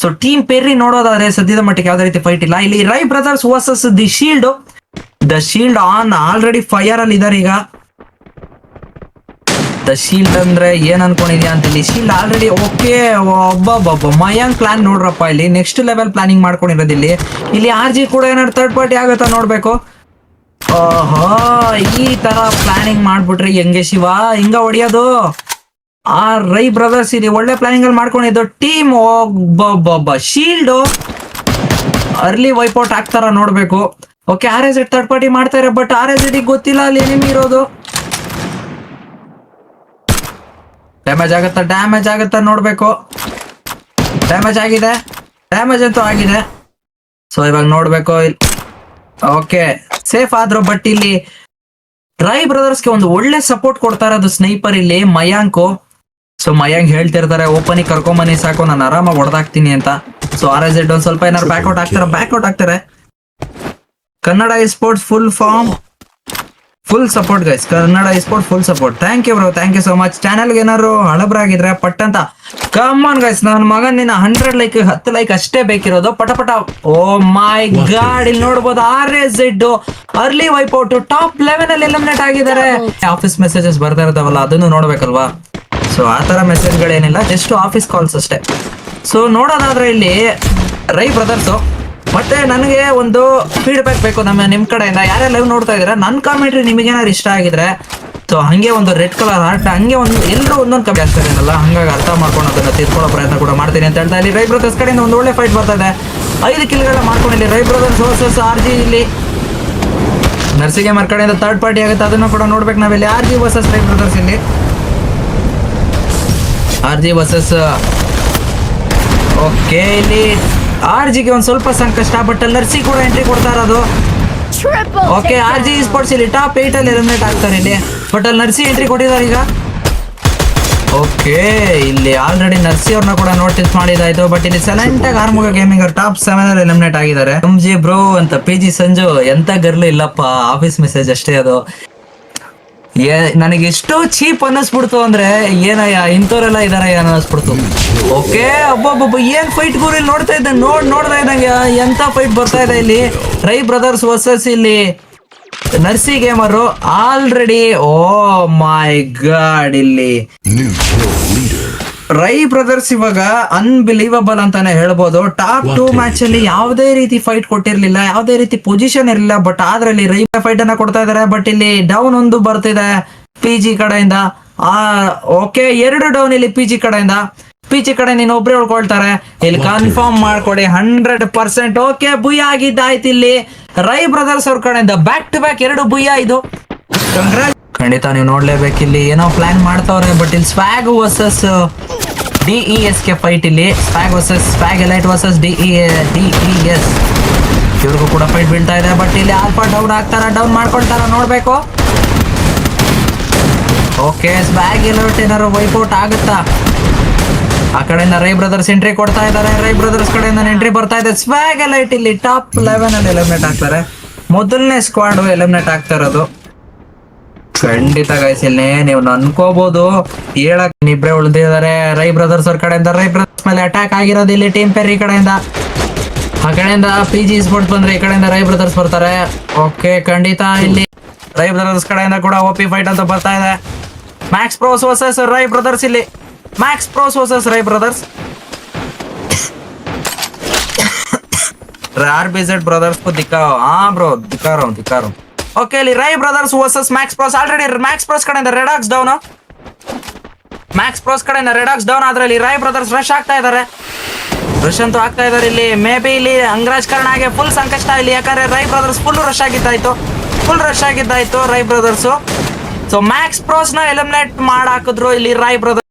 So team ಪೆರ್ರಿ ನೋಡೋದಾದ್ರೆ ಸದ್ಯದ ಮಟ್ಟಿಗೆ ಯಾವ್ದೇ ರೀತಿ ಫೈಟ್ ಇಲ್ಲ. ಇಲ್ಲಿ Rai brothers versus the shield. The shield on already fire ಅಲ್ಲಿ ಇದಾರೆ ಈಗ. ದ ಶೀಲ್ಡ್ ಅಂದ್ರೆ ಏನ್ ಅನ್ಕೊಂಡಿದ್ಯಾ ಅಂತ ಇಲ್ಲಿ ಶೀಲ್ಡ್ ಆಲ್ರೆಡಿ ಓಕೆ. ಒಬ್ಬ ಮಯಾಂಕ್ ಪ್ಲಾನ್ ನೋಡ್ರಪ್ಪ, ಇಲ್ಲಿ ನೆಕ್ಸ್ಟ್ ಲೆವೆಲ್ ಪ್ಲಾನಿಂಗ್ ಮಾಡ್ಕೊಂಡಿರೋದು ಇಲ್ಲಿ. ಇಲ್ಲಿ RG ಕೂಡ ಏನಾದ್ರು ಥರ್ಡ್ ಪಾರ್ಟಿ ಆಗತ್ತಾ ನೋಡ್ಬೇಕು. ಈ ತರ ಪ್ಲಾನಿಂಗ್ ಮಾಡ್ಬಿಟ್ರಿ ಹೆಂಗೆ ಶಿವ, ಹಿಂಗ ಹೊಡಿಯೋದು. ಆ ರೈ ಬ್ರದರ್ಸ್ ಇಲ್ಲಿ ಒಳ್ಳೆ ಪ್ಲಾನಿಂಗ್ ಅಲ್ಲಿ ಮಾಡ್ಕೊಂಡಿದ್ದು. ಟೀಮ್ ಒಬ್ಬ ಶೀಲ್ಡ್ ಅರ್ಲಿ ವೈಪೌಟ್ ಆಗ್ತಾರ ನೋಡ್ಬೇಕು. ಓಕೆ, RZ ಥರ್ಡ್ ಪಾರ್ಟಿ ಮಾಡ್ತಾರೆ, ಬಟ್ RZ ಗೊತ್ತಿಲ್ಲ ಅಲ್ಲಿ ಎನಿಮಿ ಇರೋದು. ಡ್ಯಾಮೇಜ್ ಆಗತ್ತಾ ನೋಡ್ಬೇಕು. ಡ್ಯಾಮೇಜ್ ಆಗಿದೆ, ಡ್ಯಾಮೇಜ್ ಅಂತೂ ಆಗಿದೆ. ಸೊ ಇವಾಗ ನೋಡ್ಬೇಕು. ಓಕೆ, ಸೇಫ್ ಆದ್ರು, ಬಟ್ ಇಲ್ಲಿ ರೈ ಬ್ರದರ್ಸ್ಗೆ ಒಂದು ಒಳ್ಳೆ ಸಪೋರ್ಟ್ ಕೊಡ್ತಾರೆ ಅದು ಸ್ನೈಪರ್ ಇಲ್ಲಿ ಮಯಾಂಕು. ಸೊ ಮಯಾಂಕ್ ಹೇಳ್ತಿರ್ತಾರೆ ಓಪನಿಗೆ ಕರ್ಕೊಂಬನ್ನಿ ಸಾಕು, ನಾನು ಆರಾಮಾಗಿ ಹೊಡೆದಾಕ್ತೀನಿ ಅಂತ. ಸೊ RZ ಒಂದ್ ಸ್ವಲ್ಪ ಏನಾದ್ರು ಬ್ಯಾಕ್ಔಟ್ ಆಗ್ತಾರೆ. Kannada sports full form, full support guys. Kannada sport full support. Thank you bro, thank you so much. ಚಾನಲ್ಗೆ ಏನಾದ್ರು ಹಳಬ್ರಾಗಿದ್ರೆ ಪಟ್ ಅಂತ ಕಮಾನ್ ಗೈಸ್, ನನ್ನ ಮಗನ್ ನಿನ್ನ 100 ಲೈಕ್ 10 ಲೈಕ್ ಅಷ್ಟೇ ಬೇಕಿರೋದು. ಪಟ. ಓ ಮೈ ಗಾಡ್, ಇಲ್ಲಿ ನೋಡ್ಬೋದು RZ ಅರ್ಲಿ ವೈಪೌಟ್ ಟಾಪ್ 11 ಅಲ್ಲಿ ಎಲಿಮಿನೇಟ್ ಆಗಿದ್ದಾರೆ. ಆಫೀಸ್ ಮೆಸೇಜಸ್ ಬರ್ತಾ ಇರ್ತಾವಲ್ಲ, ಅದನ್ನು ನೋಡ್ಬೇಕಲ್ವಾ. ಸೊ ಆ ತರ ಮೆಸೇಜ್ಗಳೇನಿಲ್ಲ, ಜಸ್ಟ್ ಆಫೀಸ್ ಕಾಲ್ಸ್ ಅಷ್ಟೇ. ಸೊ ನೋಡೋದಾದ್ರೆ ಇಲ್ಲಿ ರೈ ಬ್ರದರ್ಸ್. ಮತ್ತೆ ನನಗೆ ಒಂದು ಫೀಡ್ಬ್ಯಾಕ್ ಬೇಕು ನಿಮ್ ಕಡೆಯಿಂದ. ಯಾರೇ ಲೈವ್ ನೋಡ್ತಾ ಇದ್ರೆ ನನ್ನ ಕಾಮೆಂಟ್ರಿ ನಿಮಗೇನಾದ್ರು ಇಷ್ಟ ಆಗಿದ್ರೆ ಸೊ ಹಂಗೆ ಒಂದು ರೆಡ್ ಕಲರ್ ಹಾರ್ಟ್, ಹಂಗೆ ಒಂದು ಎಲ್ಲರೂ ಒಂದೊಂದು ಕಮ್ಮಿ ಆಗ್ತಾರೇನಲ್ಲ, ಹಂಗಾಗಿ ಅರ್ಥ ಮಾಡ್ಕೊಂಡು ಅದನ್ನ ತಿಳ್ಕೊಳ್ಳೋ ಪ್ರಯತ್ನ ಕೂಡ ಮಾಡ್ತೀನಿ ಅಂತ ಹೇಳ್ತಾ ಇಲ್ಲಿ ರೈ ಬ್ರದರ್ಸ್ ಕಡೆಯಿಂದ ಒಂದು ಒಳ್ಳೆ ಫೈಟ್ ಬರ್ತಾ ಇದೆ. 5 ಕಿಲ್ಗಳನ್ನ ಮಾಡ್ಕೊಂಡಿಲ್ಲಿ ರೈ ಬ್ರದರ್ಸ್ ವರ್ಸಸ್ RG. ಇಲ್ಲಿ ನರ್ಸಿಗೆ ಮರ್ ಕಡೆಯಿಂದ ಥರ್ಡ್ ಪಾರ್ಟಿ ಆಗುತ್ತೆ, ಅದನ್ನು ಕೂಡ ನೋಡ್ಬೇಕು ನಾವಿಲ್ಲಿ. RG versus Rai brothers. ಇಲ್ಲಿ RG ವರ್ಸಸ್ ಓಕೆ. ಇಲ್ಲಿ RGಗೆ ಒಂದ್ ಸ್ವಲ್ಪ ಸಂಕಷ್ಟ, ಬಟ್ ಅಲ್ಲಿ ನರ್ಸಿ ಕೂಡ ಎಂಟ್ರಿ ಕೊಡ್ತಾ ಇರೋದು. ಓಕೆ, RG ಸ್ಪೋರ್ಟ್ಸ್ ಇಲ್ಲಿ ಟಾಪ್ 8 ಅಲ್ಲಿ ಎಲಿಮಿನೇಟ್ ಆಗ್ತಾರೆ ಇಲ್ಲಿ, ಬಟ್ ಅಲ್ಲಿ ನರ್ಸಿ ಎಂಟ್ರಿ ಕೊಟ್ಟಿದ್ದಾರೆ ಈಗ. ಓಕೆ, ಇಲ್ಲಿ ಆಲ್ರೆಡಿ ನರ್ಸಿ ಅವ್ರನ್ನ ಕೂಡ ನೋಟಿಸ್ ಮಾಡಿದಾಯ್ತು, ಬಟ್ ಇಲ್ಲಿ ಸೈಲೆಂಟ್ ಆಗಿ ಆರ್ಮುಗ ಗೇಮಿಂಗ್ ಟಾಪ್ 7 ಅಲ್ಲಿ ಎಲಿಮಿನೇಟ್ ಆಗಿದ್ದಾರೆ. MG ಬ್ರೋ ಅಂತ PG ಸಂಜು ಎಂತ ಗರ್ಲು ಇಲ್ಲಪ್ಪ, ಆಫೀಸ್ ಮೆಸೇಜ್ ಅಷ್ಟೇ ಅದು. ನನಗೆ ಎಷ್ಟೋ ಚೀಪ್ ಅನ್ನಿಸ್ಬಿಡ್ತು ಅಂದ್ರೆ, ಏನಯ್ಯ ಇಂಥವ್ರೆಲ್ಲ ಇದಾರೆ ಅನ್ನಿಸ್ಬಿಡ್ತು. ಓಕೆ, ಒಬ್ಬೊಬ್ಬ ಏನ್ ಫೈಟ್ ಗುರು ಇಲ್ಲಿ ನೋಡ್ತಾ ಇದ್ದೆ, ನೋಡ್ತಾ ಇದ್ದಂಗೆ ಎಂತ ಫೈಟ್ ಬರ್ತಾ ಇದೆ ಇಲ್ಲಿ. ರೈ ಬ್ರದರ್ಸ್ ವರ್ಸಸ್ ಇಲ್ಲಿ ನರ್ಸಿ ಗೇಮರು ಆಲ್ರೆಡಿ. ಓ ಮೈ ಗಾಡ್, ಇಲ್ಲಿ ರೈ ಬ್ರದರ್ಸ್ ಇವಾಗ ಅನ್ಬಿಲೀವಬಲ್ ಅಂತಾನೆ ಹೇಳ್ಬೋದು. ಟಾಪ್ 2 ಮ್ಯಾಚ್ ಅಲ್ಲಿ ಯಾವುದೇ ರೀತಿ ಫೈಟ್ ಕೊಟ್ಟಿರ್ಲಿಲ್ಲ, ಯಾವುದೇ ರೀತಿ ಪೊಸಿಷನ್ ಇರಲಿಲ್ಲ, ಬಟ್ ಆದ್ರಲ್ಲಿ ರೈ ಫೈಟ್ ಅನ್ನ ಕೊಡ್ತಾ ಇದಾರೆ. ಬಟ್ ಇಲ್ಲಿ ಡೌನ್ ಒಂದು ಬರ್ತಿದೆ PG ಕಡೆಯಿಂದ. ಓಕೆ, 2 ಡೌನ್ ಇಲ್ಲಿ PG ಕಡೆಯಿಂದ. PG ಕಡೆ ನೀನು ಒಬ್ರೇ ಉಳ್ಕೊಳ್ತಾರೆ. ಇಲ್ಲಿ ಕನ್ಫರ್ಮ್ ಮಾಡ್ಕೊಡಿ 100%. ಓಕೆ, ಬುಯ್ಯ ಆಗಿದ್ದಾಯ್ತು ಇಲ್ಲಿ ರೈ ಬ್ರದರ್ಸ್ ಅವ್ರ ಕಡೆಯಿಂದ. ಬ್ಯಾಕ್ ಟು ಬ್ಯಾಕ್ 2 ಬುಯ್ಯ. ಇದು ಖಂಡಿತ ನೀವು ನೋಡ್ಲೇಬೇಕು. ಇಲ್ಲಿ ಏನೋ ಪ್ಲಾನ್ ಮಾಡ್ತಾವ್ರೆ, ಬಟ್ ಇಲ್ಲಿ ಸ್ವ್ಯಾಗ್ ವರ್ಸಸ್ DES ಗೆ ಫೈಟ್. ಇಲ್ಲಿ ಸ್ವ್ಯಾಗ್ ವರ್ಸಸ್ ಸ್ವ್ಯಾಗ್ ಎಲೈಟ್ ವರ್ಸಸ್ DES ಇವ್ರಿಗೂ ಕೂಡ ಫೈಟ್ ಬೀಳ್ತಾ ಇದೆ. ಬಟ್ ಇಲ್ಲಿ ಆಲ್ಫಾ ಡೌನ್ ಮಾಡ್ಕೊಳ್ತಾರ ನೋಡ್ಬೇಕು. ಓಕೆ, ಸ್ವ್ಯಾಗ್ ಎಲೈಟ್ ಏನಾದ್ರು ವೈಪೌಟ್ ಆಗುತ್ತಾ? ಆ ಕಡೆಯಿಂದ ರೈ ಬ್ರದರ್ಸ್ ಎಂಟ್ರಿ ಕೊಡ್ತಾ ಇದ್ದಾರೆ. ರೈ ಬ್ರದರ್ಸ್ ಕಡೆಯಿಂದ ಎಂಟ್ರಿ ಬರ್ತಾ ಇದೆ. ಸ್ವ್ಯಾಗ್ ಎಲೈಟ್ ಇಲ್ಲಿ ಟಾಪ್ 11 ಅಲ್ಲಿ ಎಲಿಮಿನೇಟ್ ಆಗ್ತಾರೆ. ಮೊದಲನೇ ಸ್ಕ್ವಾಡ್ ಎಲಿಮಿನೇಟ್ ಆಗ್ತಾ ಇರೋದು. ಖಂಡಿತ ಗೈಸ್, ಇಲ್ಲಿ ನೀವು ಅನ್ಕೋಬಹುದು ಹೇಳಕ್ ಇಬ್ರೇ ಉಳಿದಿದ್ದಾರೆ ರೈ ಬ್ರದರ್ಸ್ ಅವ್ರ ಕಡೆಯಿಂದ. ರೈ ಬ್ರದರ್ಸ್ ಮೇಲೆ ಅಟ್ಯಾಕ್ ಆಗಿರೋದು ಇಲ್ಲಿ ಟೀಮ್ ಪೆರ್ರಿ ಕಡೆಯಿಂದ. ಆ ಕಡೆಯಿಂದ PG ಸ್ಪೋರ್ಟ್ಸ್ ಬಂದ್ರೆ ಈ ಕಡೆಯಿಂದ ರೈ ಬ್ರದರ್ಸ್ ಬರ್ತಾರೆ. ಓಕೆ, ಖಂಡಿತ ಇಲ್ಲಿ ರೈ ಬ್ರದರ್ಸ್ ಕಡೆಯಿಂದ ಕೂಡ OP ಫೈಟ್ ಅಂತ ಬರ್ತಾ ಇದೆ. Max Pros versus Rai brothers. ಇಲ್ಲಿ Max Pros versus Rai brothers. RBZ brothers को दिखाओ. हाँ ब्रो, दिखा रहा हूँ. ಓಕೆ, ಇಲ್ಲಿ Rai brothers versus Max Pros. Already Max Pros ಕಡೆಯಿಂದ ರೆಡಾಕ್ಸ್ ಡೌನ್. ಮ್ಯಾಕ್ಸ್ ಪ್ರೋಸ್ ಕಡೆಯಿಂದ ರೆಡಾಕ್ಸ್ ಡೌನ್. ಆದ್ರೆ ಇಲ್ಲಿ ರೈ ಬ್ರದರ್ಸ್ ರಶ್ ಆಗ್ತಾ ಇದ್ದಾರೆ. ರಶ್ ಅಂತೂ ಆಗ್ತಾ ಇದ್ದಾರೆ ಇಲ್ಲಿ. ಮೇ ಬಿ ಇಲ್ಲಿ ಅಂಗರಾಜ್ ಕರ್ಣಾಗೆ ಫುಲ್ ಸಂಕಷ್ಟ ಇಲ್ಲಿ, ಯಾಕಂದ್ರೆ ರೈ ಬ್ರದರ್ಸ್ ಫುಲ್ ರಶ್ ಆಗಿದ್ದಾಯ್ತು Rai brothers. So Max Pros ನ ಎಲಿಮಿನೇಟ್ ಮಾಡಾಕಿದ್ರು ಇಲ್ಲಿ ರೈ ಬ್ರದರ್ಸ್.